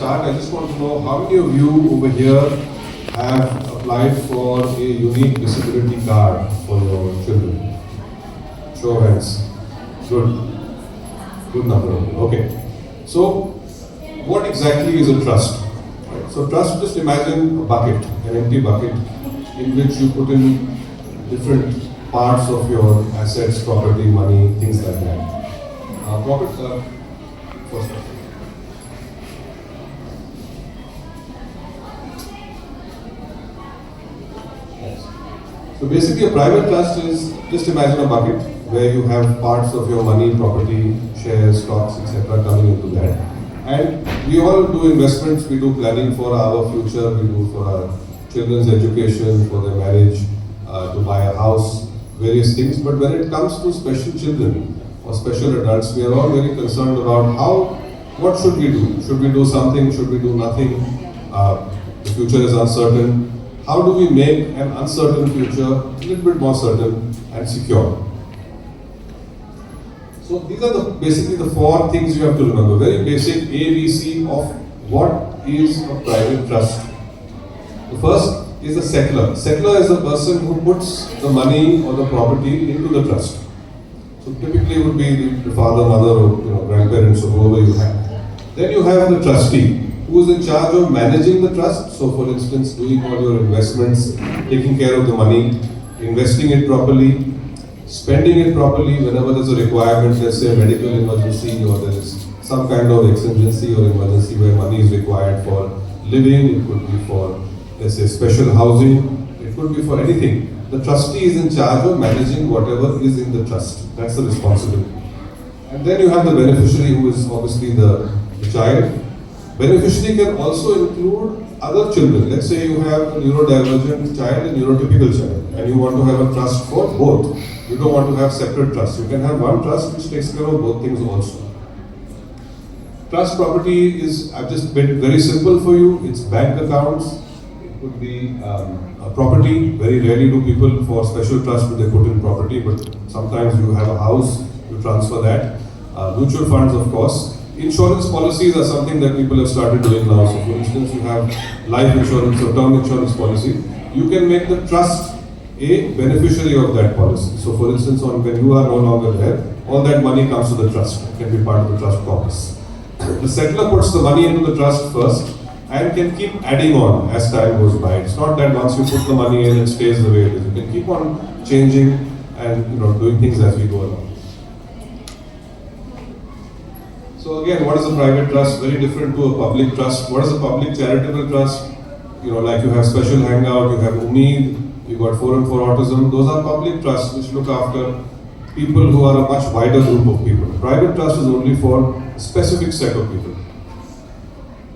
start, I just want to know how many of you over here have applied for a unique disability card for your children? Show of hands. Good. Good number of you. Okay. So, what exactly is a trust? Right. So, trust, just imagine a bucket, an empty bucket, in which you put in different parts of your assets, property, money, things like that. Profits are first. Yes. So basically, a private trust is, just imagine a bucket where you have parts of your money, property, shares, stocks, etc. coming into that. And we all do investments, we do planning for our future, we do for our children's education, for their marriage, to buy a house, various things. But when it comes to special children or special adults, we are all very concerned about what should we do? Should we do something? Should we do nothing? The future is uncertain. How do we make an uncertain future a little bit more certain and secure? So these are basically the four things you have to remember. Very basic ABC of what is a private trust. The first is the settler. Settler is the person who puts the money or the property into the trust. So typically it would be the father, mother, or grandparents, or whoever you have. Then you have the trustee, who is in charge of managing the trust. So for instance, doing all your investments, taking care of the money, investing it properly, spending it properly whenever there's a requirement, let's say a medical emergency, or there is some kind of exigency or emergency where money is required for living. It could be for, let's say, special housing. It could be for anything. The trustee is in charge of managing whatever is in the trust. That's the responsibility. And then you have the beneficiary, who is obviously the child. Beneficiary can also include other children. Let's say you have a neurodivergent child and neurotypical child, and you want to have a trust for both. You don't want to have separate trusts. You can have one trust which takes care of both things also. Trust property is, I've just made it very simple for you. It's bank accounts. It could be a property. Very rarely do people for special trust do they put in property, but sometimes you have a house, you transfer that. Mutual funds, of course. Insurance policies are something that people have started doing now. So for instance, you have life insurance or term insurance policy. You can make the trust a beneficiary of that policy. So for instance, when you are no longer there, all that money comes to the trust. It can be part of the trust corpus. The settler puts the money into the trust first and can keep adding on as time goes by. It's not that once you put the money in, it stays the way it is. You can keep on changing and doing things as we go along. So again, what is a private trust? Very different to a public trust. What is a public charitable trust? Like you have Special Hangout, you have Umeed, you got Forum for Autism. Those are public trusts which look after people who are a much wider group of people. Private trust is only for a specific set of people.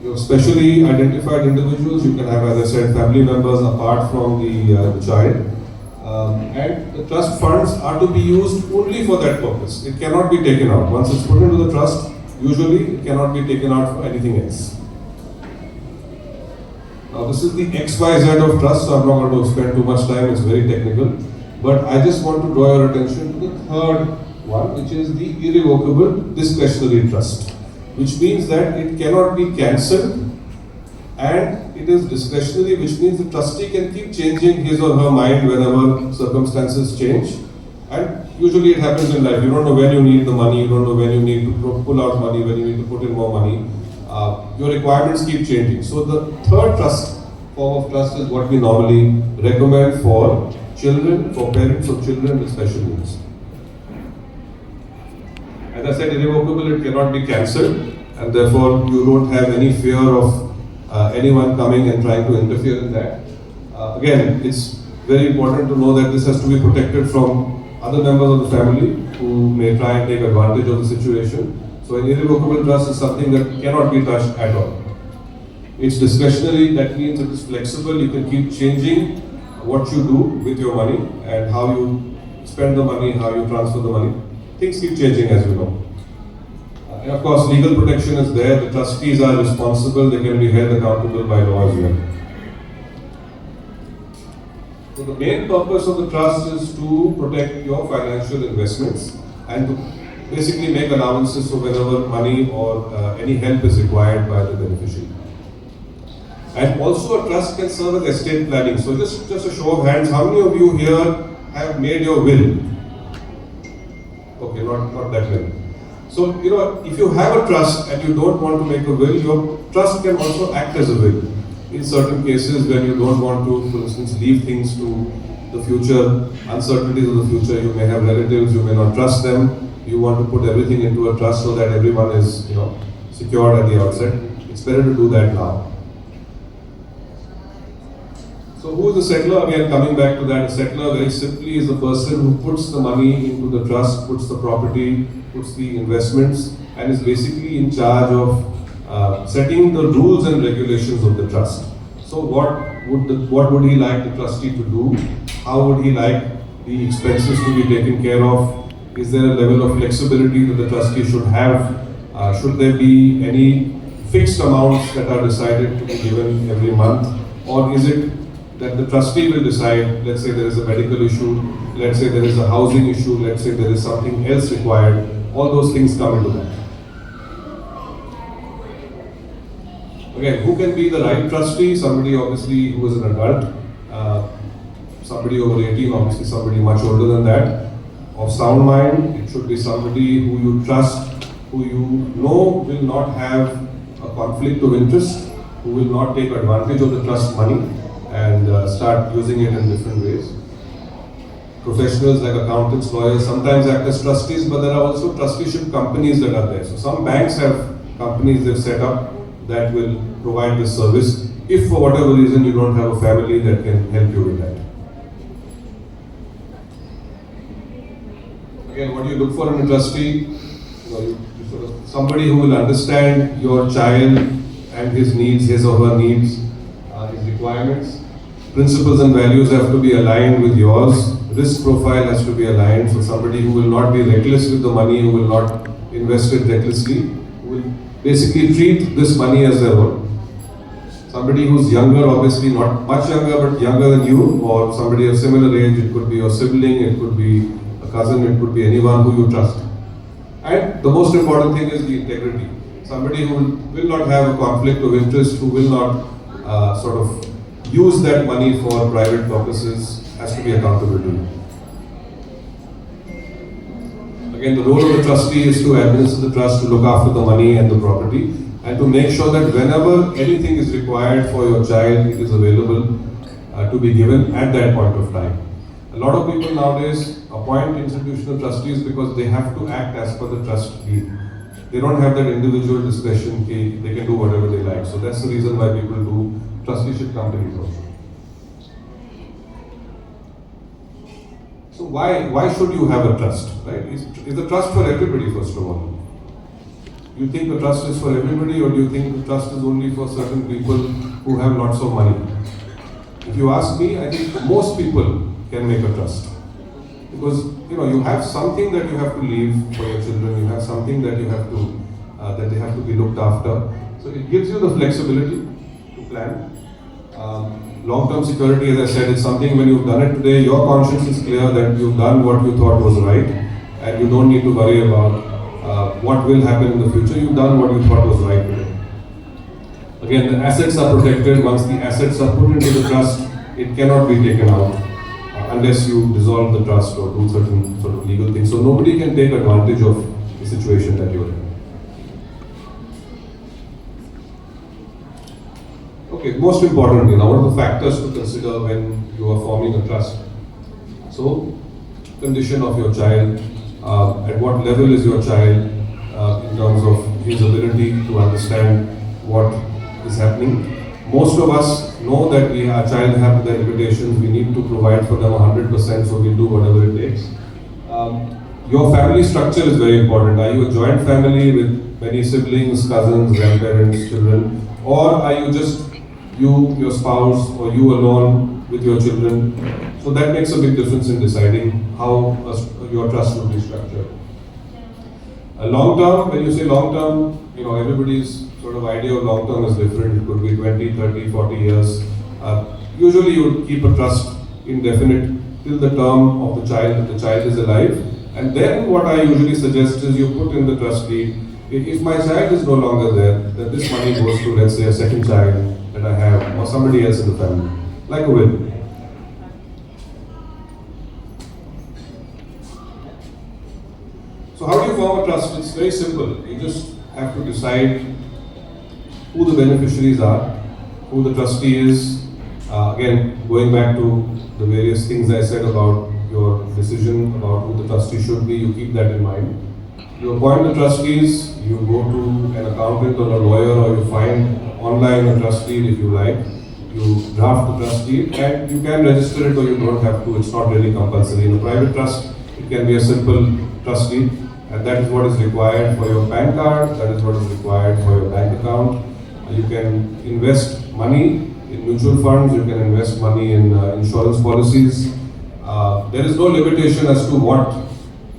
You have specially identified individuals. You can have, as I said, family members apart from the child. And the trust funds are to be used only for that purpose. It cannot be taken out. Once it's put into the trust, usually it cannot be taken out for anything else. Now this is the XYZ of trust, so I'm not going to spend too much time, it's very technical. But I just want to draw your attention to the third one, which is the irrevocable discretionary trust. Which means that it cannot be cancelled and it is discretionary, which means the trustee can keep changing his or her mind whenever circumstances change. And usually it happens in life. You don't know when you need the money, you don't know when you need to pull out money, when you need to put in more money. Your requirements keep changing. So the third form of trust is what we normally recommend for children, for parents of children with special needs. As I said, irrevocable, it cannot be cancelled, and therefore you don't have any fear of anyone coming and trying to interfere in that. Again, it's very important to know that this has to be protected from other members of the family who may try and take advantage of the situation. So an irrevocable trust is something that cannot be touched at all. It's discretionary, that means it is flexible. You can keep changing what you do with your money and how you spend the money, how you transfer the money. Things keep changing, as you know. And of course, legal protection is there. The trustees are responsible. They can be held accountable by law as well. So the main purpose of the trust is to protect your financial investments and to basically make allowances for whenever money or any help is required by the beneficiary. And also a trust can serve as estate planning. So just a show of hands, how many of you here have made your will? Okay, not that many. So, if you have a trust and you don't want to make a will, your trust can also act as a will. In certain cases when you don't want to, for instance, leave things to the future, uncertainties of the future, you may have relatives, you may not trust them, you want to put everything into a trust so that everyone is, secured at the outset. It's better to do that now. So who is the settler? Again, coming back to that, a settler very simply is the person who puts the money into the trust, puts the property, puts the investments, and is basically in charge of setting the rules and regulations of the trust. So what would he like the trustee to do? How would he like the expenses to be taken care of? Is there a level of flexibility that the trustee should have? Should there be any fixed amounts that are decided to be given every month? Or is it that the trustee will decide, let's say there is a medical issue, let's say there is a housing issue, let's say there is something else required, all those things come into that. Again, who can be the right trustee? Somebody obviously who is an adult, somebody over 18, obviously somebody much older than that, of sound mind. It should be somebody who you trust, who you know will not have a conflict of interest, who will not take advantage of the trust money and start using it in different ways. Professionals like accountants, lawyers sometimes act as trustees, but there are also trusteeship companies that are there. So some banks have companies they've set up that will provide this service if for whatever reason you don't have a family that can help you with that. Again, what do you look for in a trustee? You sort of somebody who will understand your child and his needs, his or her needs, his requirements. Principles and values have to be aligned with yours. Risk profile has to be aligned. So somebody who will not be reckless with the money, who will not invest it recklessly, who will basically treat this money as their own. Somebody who's younger, obviously not much younger, but younger than you, or somebody of similar age. It could be your sibling, it could be a cousin, it could be anyone who you trust. And the most important thing is the integrity. Somebody who will not have a conflict of interest, who will not sort of use that money for private purposes, has to be accountable to you. Again, the role of the trustee is to administer the trust, to look after the money and the property, and to make sure that whenever anything is required for your child, it is available to be given at that point of time. A lot of people nowadays appoint institutional trustees because they have to act as per the trust deed. They don't have that individual discretion, they can do whatever they like. So that's the reason why people do trusteeship companies also. So why should you have a trust, right? Is the trust for everybody, first of all? You think the trust is for everybody, or do you think the trust is only for certain people who have lots of money? If you ask me, I think most people can make a trust. Because you have something that you have to leave for your children, you have something that you have to that they have to be looked after. So it gives you the flexibility to plan. Long-term security, as I said, is something when you've done it today, your conscience is clear that you've done what you thought was right, and you don't need to worry about what will happen in the future. You've done what you thought was right today. Again, the assets are protected. Once the assets are put into the trust, it cannot be taken out unless you dissolve the trust or do certain sort of legal things. So nobody can take advantage of the situation that you're in. Okay, most importantly, now what are the factors to consider when you are forming a trust? So, condition of your child, at what level is your child in terms of his ability to understand what is happening. Most of us know that our child have their limitations, we need to provide for them 100%, so we'll do whatever it takes. Your family structure is very important. Are you a joint family with many siblings, cousins, grandparents, children, or are you just you, your spouse, or you alone with your children? So that makes a big difference in deciding how your trust will be structured. Long term, when you say long term, everybody's sort of idea of long term is different. It could be 20, 30, 40 years. Usually you would keep a trust indefinite till the term of the child, that the child is alive. And then what I usually suggest is you put in the trust deed, if my child is no longer there, then this money goes to, let's say, a second child that I have or somebody else in the family, like a will. So how do you form a trust? It's very simple. You just have to decide who the beneficiaries are, who the trustee is. Again, going back to the various things I said about your decision about who the trustee should be, you keep that in mind. You appoint the trustees, you go to an accountant or a lawyer, or you find online a trustee if you like. You draft the trust deed and you can register it or you don't have to. It's not really compulsory. In a private trust, it can be a simple trust deed, and that is what is required for your PAN card, that is what is required for your bank account. You can invest money in mutual funds, you can invest money in insurance policies. There is no limitation as to what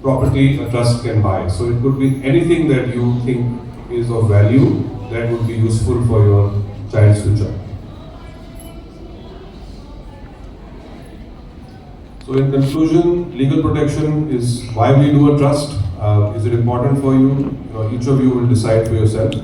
property a trust can buy. So it could be anything that you think is of value that would be useful for your child's future. So in conclusion, legal protection is why we do a trust. Is it important for you? Each of you will decide for yourself.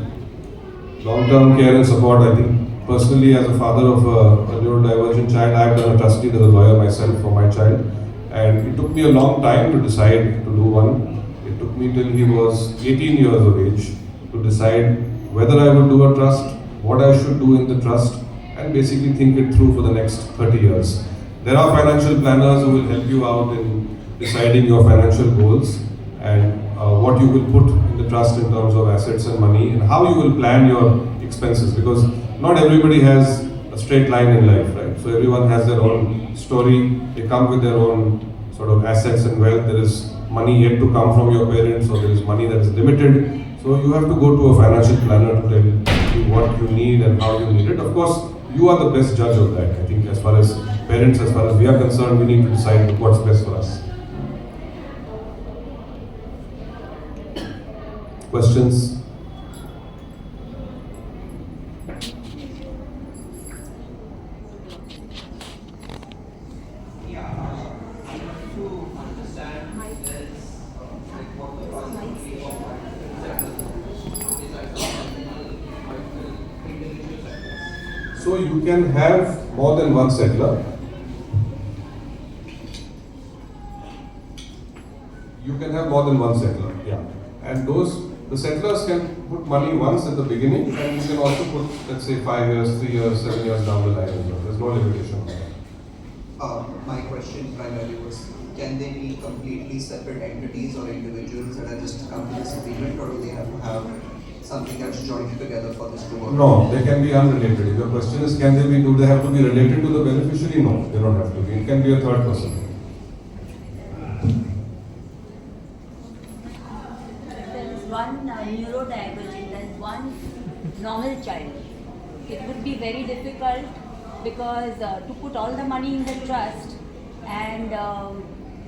Long-term care and support, I think, personally as a father of a neurodivergent child, I have done a trust deed as a lawyer myself for my child. And it took me a long time to decide to do one. It took me till he was 18 years of age to decide whether I would do a trust, what I should do in the trust, and basically think it through for the next 30 years. There are financial planners who will help you out in deciding your financial goals and what you will put in the trust in terms of assets and money and how you will plan your expenses, because not everybody has a straight line in life, right? So everyone has their own story, they come with their own sort of assets and wealth. There is money yet to come from your parents, or there is money that is limited. So you have to go to a financial planner to tell you what you need and how you need it. Of course, you are the best judge of that. I think as far as parents, as far as we are concerned, we need to decide what's best for us. Questions? So you can have more than one settler. You can have more than one settler, yeah. And the settlers can put money once at the beginning, and you can also put, let's say, 5 years, 3 years, 7 years down the line as well. There's no limitation on that. My question primarily was, can they be completely separate entities or individuals that are just come to this agreement, or do they have to have something that's joined together for this to work? No, they can be unrelated. If your question is, do they have to be related to the beneficiary? No, they don't have to be. It can be a third person. One neurodivergent and one normal child, it would be very difficult because to put all the money in the trust and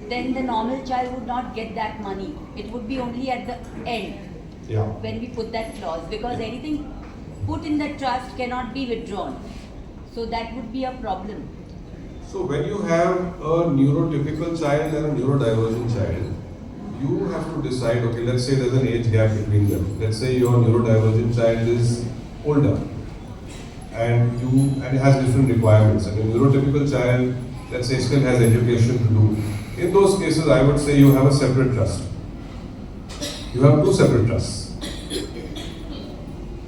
then the normal child would not get that money. It would be only at the end when we put that clause, because anything put in the trust cannot be withdrawn. So that would be a problem. So when you have a neurotypical child and a neurodivergent child, you have to decide, okay, let's say there's an age gap between them. Let's say your neurodivergent child is older and it has different requirements. And your neurotypical child, let's say, still has education to do. In those cases, I would say you have a separate trust. You have two separate trusts.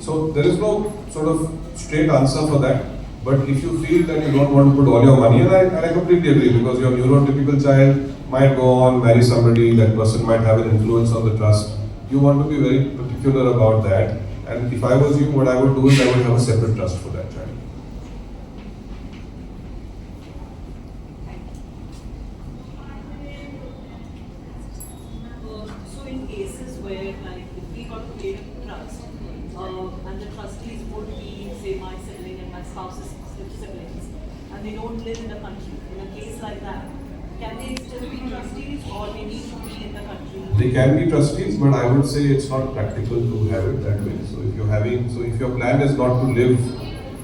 So there is no sort of straight answer for that. But if you feel that you don't want to put all your money, and I completely agree, because your neurotypical child might go on, marry somebody, that person might have an influence on the trust. You want to be very particular about that. And if I was you, what I would do is I would have a separate trust for that child. So in cases where, like, if we got to create a trust, and the trustees would be, say, my sibling and my spouse's siblings, and they don't live in the country, in a case like that, can they still be trustees, or they need to be in the country? They can be trustees, but I would say it's not practical to have it that way. So if your plan is not to live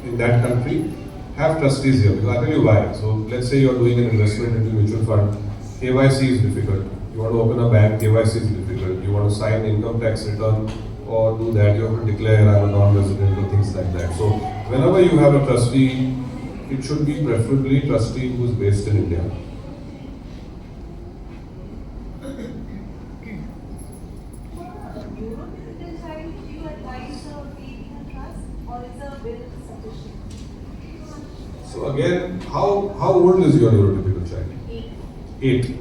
in that country, have trustees here. Because I'll tell you why. So let's say you're doing an investment into a mutual fund, KYC is difficult. You want to open a bank, KYC is difficult. You want to sign income tax return or do that, you have to declare I'm a non-resident or things like that. So whenever you have a trustee, it should be preferably trustee who is based in India. So again, how old is your neurotypical child? 8.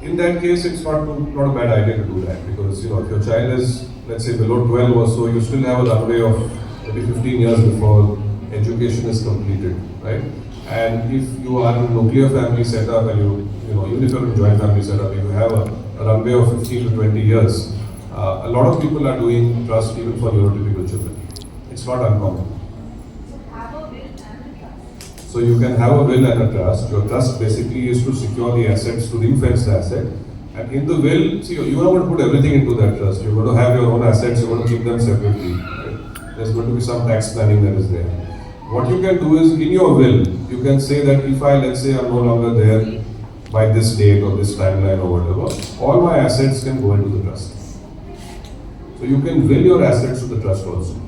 In that case, it's not a bad idea to do that, because if your child is, let's say, below 12 or so, you still have a runway of maybe 15 years before education is completed, right? And if you are in a nuclear family setup and even if you're in joint family setup, you have a runway of 15 to 20 years. A lot of people are doing trust even for neurotypical children. It's not uncommon. So you can have a will and a trust. Your trust basically is to secure the assets, to ring-fence the asset. And in the will, see, you are going to put everything into that trust. You're going to have your own assets, you're going to keep them separately. Right? There's going to be some tax planning that is there. What you can do is, in your will, you can say that if let's say I'm no longer there by this date or this timeline or whatever, all my assets can go into the trust. So you can will your assets to the trust also.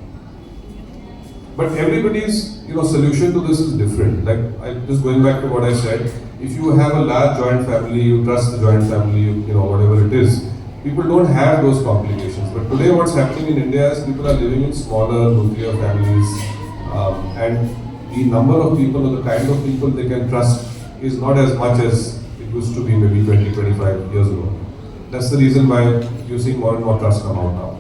But everybody's solution to this is different. Like, just going back to what I said, if you have a large joint family, you trust the joint family, whatever it is, people don't have those complications. But today what's happening in India is people are living in smaller nuclear families, and the number of people or the kind of people they can trust is not as much as it used to be maybe 20, 25 years ago. That's the reason why you're seeing more and more trusts come out now.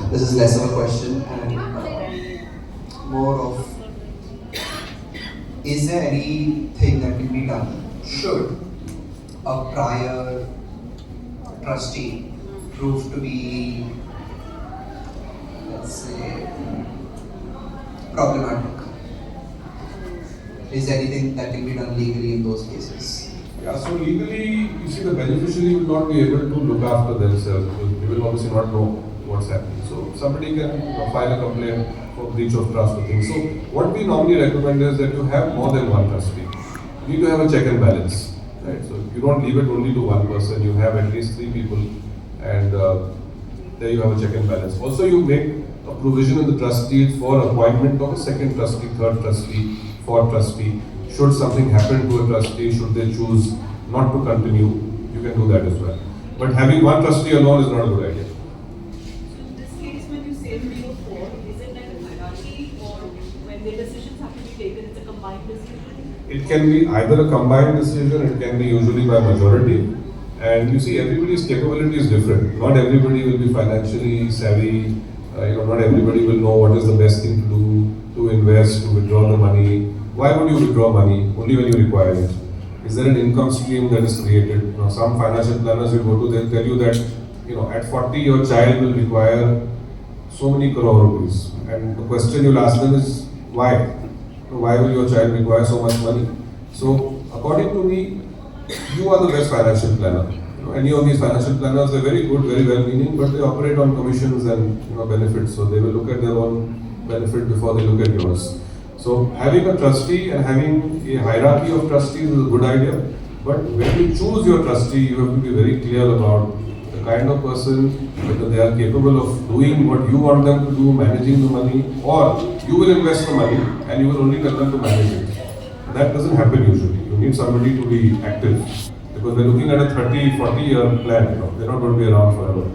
This is less of a question and more of, is there anything that can be done? Should a prior trustee prove to be, let's say, problematic? Is there anything that can be done legally in those cases? Yeah, so legally, you see, the beneficiary will not be able to look after themselves because they will obviously not know what's happening. So somebody can file a complaint for breach of trust or things. So what we normally recommend is that you have more than one trustee. You need to have a check and balance, right? So you don't leave it only to one person. You have at least 3 people, and there you have a check and balance. Also, you make a provision in the trustee for appointment of a second trustee, third trustee, fourth trustee. Should something happen to a trustee, should they choose not to continue, you can do that as well. But having one trustee alone is not a good idea. It can be either a combined decision, it can be usually by majority. And you see, everybody's capability is different. Not everybody will be financially savvy. Not everybody will know what is the best thing to do, to invest, to withdraw the money. Why would you withdraw money? Only when you require it. Is there an income stream that is created? Some financial planners you go to, they'll tell you that, at 40 your child will require so many crore rupees. And the question you'll ask them is, why? Why will your child require so much money? So, according to me, you are the best financial planner. Any of these financial planners, they're very good, very well-meaning, but they operate on commissions and benefits. So they will look at their own benefit before they look at yours. So having a trustee and having a hierarchy of trustees is a good idea. But when you choose your trustee, you have to be very clear about the kind of person, whether they are capable of doing what you want them to do, managing the money, or you will invest the money and you will only tell them to manage it. That doesn't happen usually. You need somebody to be active because they're looking at a 30, 40-year plan. They're not going to be around forever.